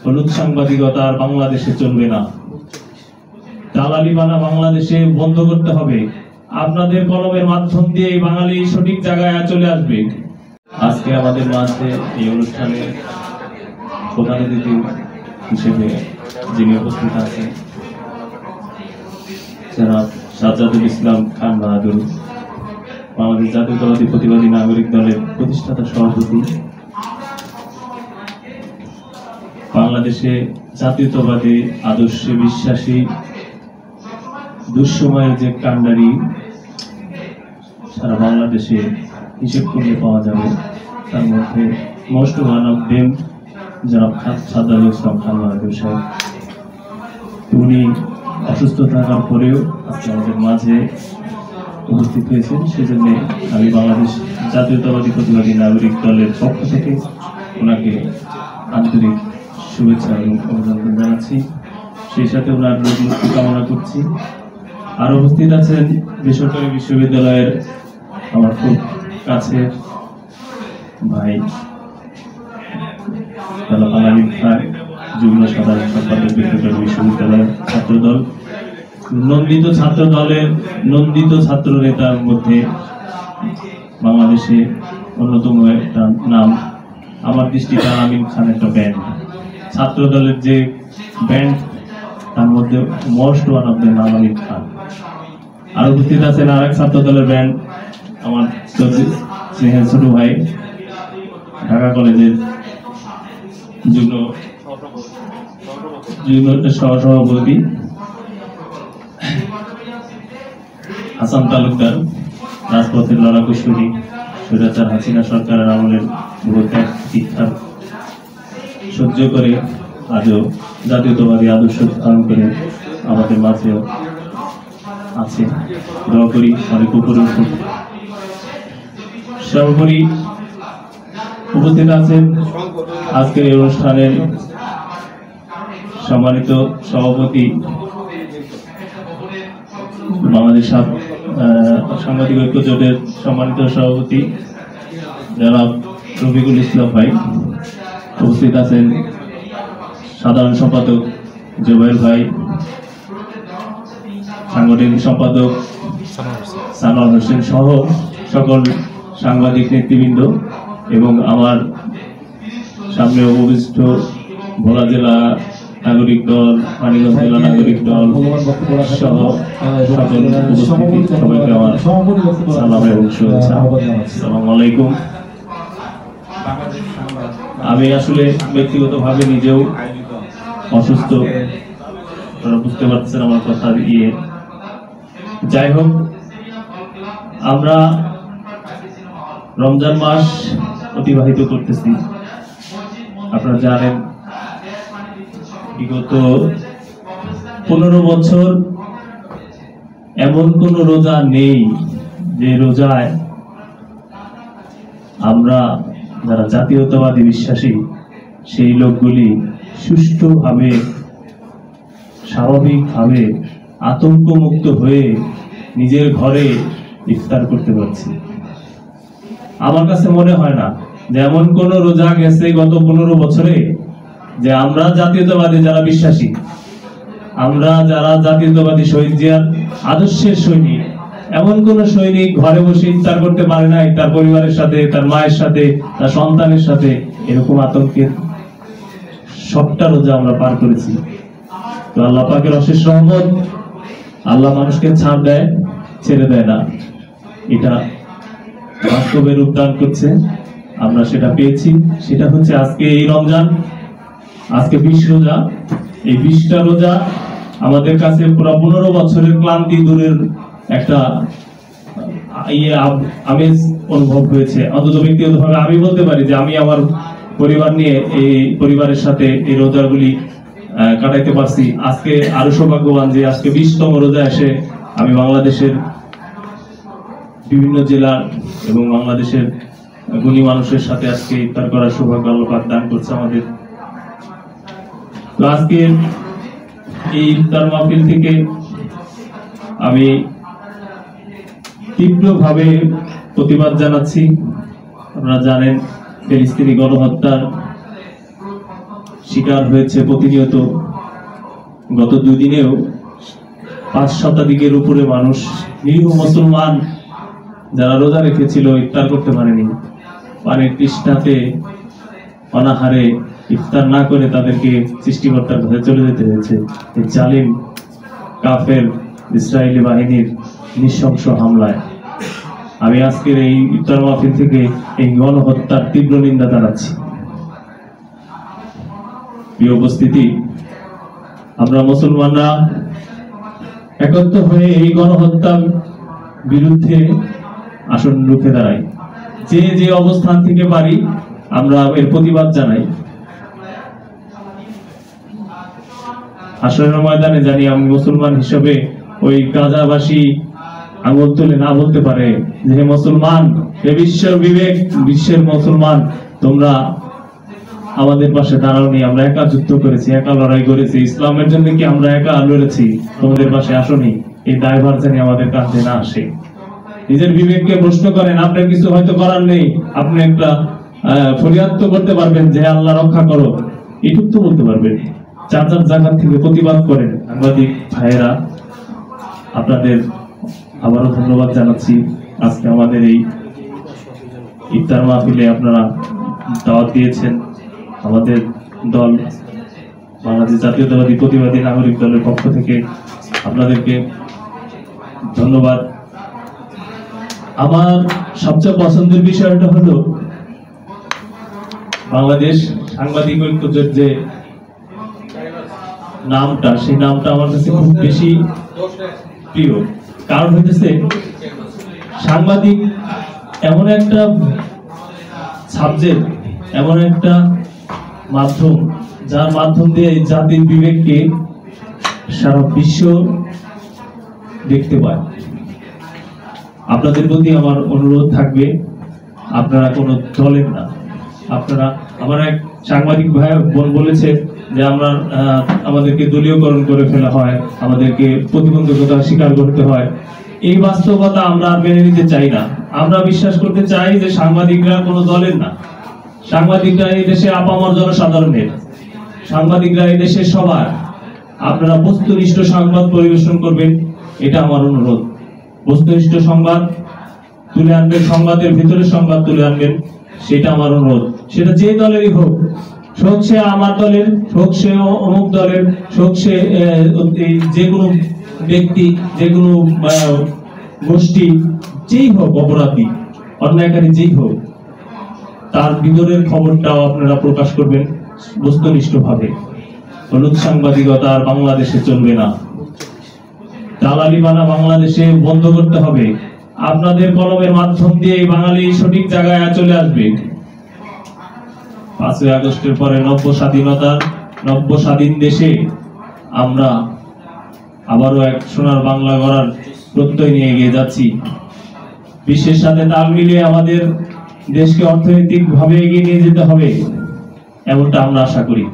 হলুদ সাংবাদিকতা আর বাংলাদেশে চলবে না। দালালিবানা বাংলাদেশে বন্ধ করতে হবে। আপনাদের কলমের মাধ্যম দিয়ে বাঙালি সঠিক জায়গায় চলে আসবে। আজকে আমাদের মাঝে এই অনুষ্ঠানে প্রধান অতিথি হিসেবে যিনি উপস্থিত আছেন জনাব সাজ্জাদুল ইসলাম খান বাহাদুর, বাংলাদেশ জাতীয়তাবাদী প্রতিবাদী নাগরিক দলের প্রতিষ্ঠাতা সভাপতি, বাংলাদেশে জাতীয়তাবাদী আদর্শে বিশ্বাসী, দুঃসময়ের যে কাণ্ডারি সারা বাংলাদেশে হিসেব করলে পাওয়া যাবে, তার মধ্যে মোস্ট ওয়ান অফ দেম জনাব সাজ্জাদুল ইসলাম খান বাহাদুর সাহেব। উনি অসুস্থ থাকার পরেও আজকে আমাদের মাঝে উপস্থিত হয়েছেন, সেজন্য আমি বাংলাদেশ জাতীয়তাবাদী প্রতিবাদী নাগরিক দলের পক্ষ থেকে ওনাকে আন্তরিক শুভেচ্ছা এবং অভিনন্দন জানাচ্ছি। সেই সাথে ওনার রোগ মুক্তি কামনা করছি। আর উপস্থিত আছেন বেসরকারি বিশ্ববিদ্যালয়ের আমার খুব কাছের ভাই আমিন খান, যুগ্ম সাধারণ সম্পাদক বেসরকারি বিশ্ববিদ্যালয়ের ছাত্রদল, নন্দিত ছাত্র দলের নন্দিত ছাত্র নেতার মধ্যে বাংলাদেশে অন্যতম একটা নাম। আমার দৃষ্টিতে আমিন খান একটা ব্যান্ড, ছাত্র দলের যে ব্যান্ড তার মধ্যে মোস্ট ওয়ান অফ দ্য নাম আমিন খান। আর উপস্থিত আছেন আর এক ছাত্র দলের ব্যান্ড, আমার স্নেহের ছোট ভাই, ঢাকা কলেজের যুগ্ম সহসভাপতি হাসান তালুকদার, রাজপথের লড়াকু সৈনিক, স্বৈরাচার হাসিনা সরকারের আমলের ত্যাগ শিক্ষা সহ্য করে আজও জাতীয়তাবাদী আদর্শ ধারণ করে আমাদের মাঝেও আছে। দোয়া করি অনেক উপরে উঠুক। সর্বোপরি উপস্থিত আছেন আজকের এই অনুষ্ঠানের সম্মানিত সভাপতি, বাংলাদেশ সাংবাদিক ঐক্য জোটের সম্মানিত সভাপতি জনাব রফিকুল ইসলাম ভাই। উপস্থিত আছেন সাধারণ সম্পাদক জুবাইর ভাই, সাংগঠনিক সম্পাদক সানোয়ার হোসেন সহ সকল সাংবাদিক নেতৃবৃন্দ এবং আমার সামনে উপবিষ্ট ভোলা জেলা নাগরিক দল, মানিকগঞ্জ জেলা নাগরিক দল সহ সকল উপস্থিতি সবাইকে আমার সালাম এবং শুভেচ্ছা। আসসালামু আলাইকুম। আমি আসলে ব্যক্তিগতভাবে নিজেও অসুস্থ, বুঝতে পারছেন আমার কথা দিয়ে। যাই হোক, আমরা রমজান মাস অতিবাহিত করতেছি। আপনারা জানেন বিগত 15 বছর এমন কোন রোজা নেই যে রোজায় আমরা যারা জাতীয়তাবাদী বিশ্বাসী সেই লোকগুলি সুষ্ঠুভাবে স্বাভাবিকভাবে আতঙ্কমুক্ত হয়ে নিজের ঘরে ইফতার করতে পারছি। আমার কাছে মনে হয় না যে এমন কোন রোজা গেছে গত 15 বছরে যে আমরা জাতীয়তাবাদী যারা বিশ্বাসী, আমরা যারা জাতীয়তাবাদী শহীদ জিয়ার আদর্শের সৈনিক, এমন কোন সৈনিক ঘরে বসে ইফতার করতে পারে নাই তার পরিবারের সাথে, তার মায়ের সাথে, তার সন্তানের সাথে। এরকম আতঙ্কের সবটা রোজা আমরা পার করেছি। তো আল্লাহ পাকের অশেষ রহমত, আল্লাহ মানুষকে ছাড় দেয়, ছেড়ে দেয় না, এটা বাস্তবে রূপদান করছে। আমরা সেটা পেয়েছি। সেটা হচ্ছে আজকে এই রমজান, আজকে 20 রোজা। এই 20টা রোজা আমাদের কাছে পুরো 15 বছরের ক্লান্তি দূরের একটা আমেজ অনুভব হয়েছে। অন্তত ব্যক্তিগতভাবে আমি বলতে পারি যে আমি আমার পরিবার নিয়ে এই পরিবারের সাথে এই রোজাগুলি কাটাইতে পারছি। আজকে আরো সৌভাগ্যবান যে আজকে 20তম রোজা এসে আমি বাংলাদেশের বিভিন্ন জেলা এবং বাংলাদেশের গুণী মানুষের সাথে আজকে ইফতার করার সৌভাগ্য আল্লাহ পাক দান করছে আমাদের। তো আজকে এই ইফতার মাহফিল থেকে আমি তীব্রভাবে প্রতিবাদ জানাচ্ছি। আপনারা জানেন ফিলিস্তিনি গণহত্যার শিকার হয়েছে প্রতিনিয়ত। গত 2 দিনেও 5 শতাধিকের উপরে মানুষ, নিরীহ মুসলমান যারা রোজা রেখেছিল, ইফতার করতে পারেনি। পানির তৃষ্ণাতে অনাহারে ইফতার না করে তাদেরকে সৃষ্টিকর্তার ঘরে চলে যেতে হয়েছে এই জালিম কাফের ইসরায়েলি বাহিনীর নৃশংস হামলায়। আমি আজকের এই ইফতার মাহফিল থেকে এই গণহত্যার তীব্র নিন্দা জানাচ্ছি। প্রিয় উপস্থিতি, আমরা মুসলমানরা একত্র হয়ে এই গণহত্যার বিরুদ্ধে আসন রুখে দাঁড়াই। যে যে অবস্থান থেকে পারি আমরা এর প্রতিবাদ জানাই। আসরের ময়দানে জানি আমি মুসলমান হিসেবে ওই গাজাবাসী আঙুল তুলে না বলতে পারে যে হে মুসলমান, হে বিশ্বের বিবেক, বিশ্বের মুসলমান, তোমরা আমাদের পাশে দাঁড়াওনি, আমরা একা যুদ্ধ করেছি, একা লড়াই করেছি, ইসলামের জন্য কি আমরা একা লড়েছি, তোমাদের পাশে আসনি। এই দায়ভার জানি আমাদের কাঁধে না আসে। নিজের বিবেককে প্রশ্ন করেন। আপনার কিছু হয়তো করার নেই, আপনি একটা ফরিয়াদ তো করতে পারবেন যে আল্লাহ রক্ষা করো, এটুক তো বলতে পারবেন। যার যার জায়গা থেকে প্রতিবাদ করেন। সাংবাদিক ভাইয়েরা, আপনাদের আবারও ধন্যবাদ জানাচ্ছি। আজকে আমাদের এই ইফতার মাহফিলে আপনারা দাওয়াত দিয়েছেন। আমাদের দল বাংলাদেশ জাতীয়তাবাদী প্রতিবাদী নাগরিক দলের পক্ষ থেকে আপনাদেরকে ধন্যবাদ। আমার সবচেয়ে পছন্দের বিষয়টা হলো বাংলাদেশ সাংবাদিক ঐক্যজোট যে নামটা, সেই নামটা আমার কাছে খুব বেশি প্রিয়। কারণ হইতেছে সাংবাদিক এমন একটা সাবজেক্ট, এমন একটা মাধ্যম, যার মাধ্যম দিয়ে জাতির বিবেককে সারা বিশ্ব দেখতে পায়। আপনাদের প্রতি আমার অনুরোধ থাকবে, আপনারা কোনো দলের না। আপনারা, আমার এক সাংবাদিক ভাই বলেছে যে আমাদেরকে দলীয়করণ করে ফেলা হয়, আমাদেরকে প্রতিবন্ধকতা স্বীকার করতে হয়। এই বাস্তবতা আমরা মেনে নিতে চাই না। আমরা বিশ্বাস করতে চাই যে সাংবাদিকরা কোনো দলের না। সাংবাদিকরা এই দেশে আপামর জনসাধারণের, সাংবাদিকরা এই দেশের সবার। আপনারা বস্তুনিষ্ঠ সংবাদ পরিবেশন করবেন, এটা আমার অনুরোধ। বস্তুনিষ্ঠ সংবাদ তুলে আনবেন, সংবাদের ভিতরে সংবাদ তুলে আনবেন, সেটা আমার অনুরোধ। সেটা যে দলেরই হোক, হোক সে আমার দলের, হোক সে অমুক দলের, হোক সে যে কোনো ব্যক্তি, যে কোনো গোষ্ঠী, যেই হোক, অপরাধী অন্যায়কারী যেই হোক, তার ভিতরের খবরটাও আপনারা প্রকাশ করবেন বস্তুনিষ্ঠভাবে। হলুদ সাংবাদিকতা আর বাংলাদেশে চলবে না। দালালিবানা বাংলাদেশে বন্ধ করতে হবে। আপনাদের কলমের মাধ্যম দিয়ে বাঙালি সঠিক জায়গায় চলে আসবে। 5ই আগস্টের পরে নব্য স্বাধীন দেশে আমরা আবারও এক সোনার বাংলা গড়ার প্রত্যয় নিয়ে এগিয়ে যাচ্ছি। বিশ্বের সাথে তাল মিলিয়ে আমাদের দেশকে অর্থনৈতিক ভাবে এগিয়ে নিয়ে যেতে হবে, এমনটা আমরা আশা করি।